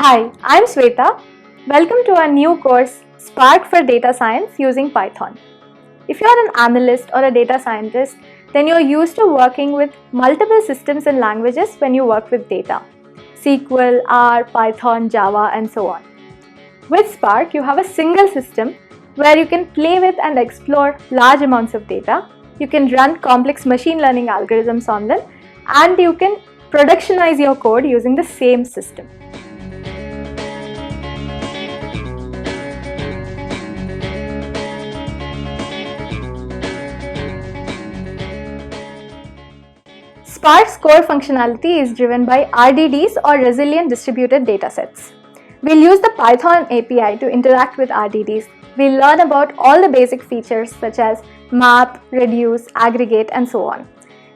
Hi, I'm Sweta. Welcome to our new course, Spark for Data Science using Python. If you're an analyst or a data scientist, then you're used to working with multiple systems and languages when you work with data. SQL, R, Python, Java, and so on. With Spark, you have a single system where you can play with and explore large amounts of data. You can run complex machine learning algorithms on them, and you can productionize your code using the same system. Spark's core functionality is driven by RDDs or resilient distributed datasets. We'll use the Python API to interact with RDDs. We'll learn about all the basic features such as map, reduce, aggregate, and so on.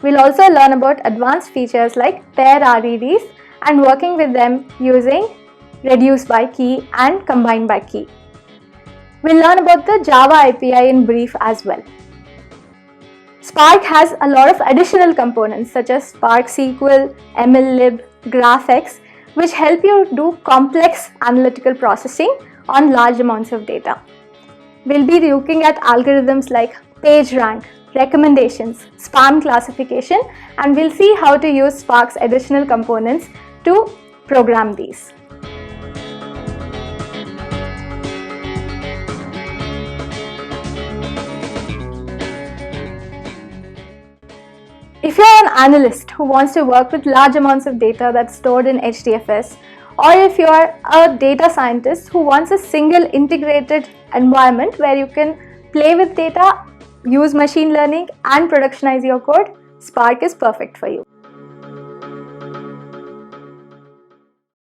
We'll also learn about advanced features like pair RDDs and working with them using reduce by key and combine by key. We'll learn about the Java API in brief as well. Spark has a lot of additional components such as Spark SQL, MLlib, GraphX, which help you do complex analytical processing on large amounts of data. We'll be looking at algorithms like PageRank, recommendations, spam classification, and we'll see how to use Spark's additional components to program these. If you're an analyst who wants to work with large amounts of data that's stored in HDFS, or if you're a data scientist who wants a single integrated environment where you can play with data, use machine learning, and productionize your code, Spark is perfect for you.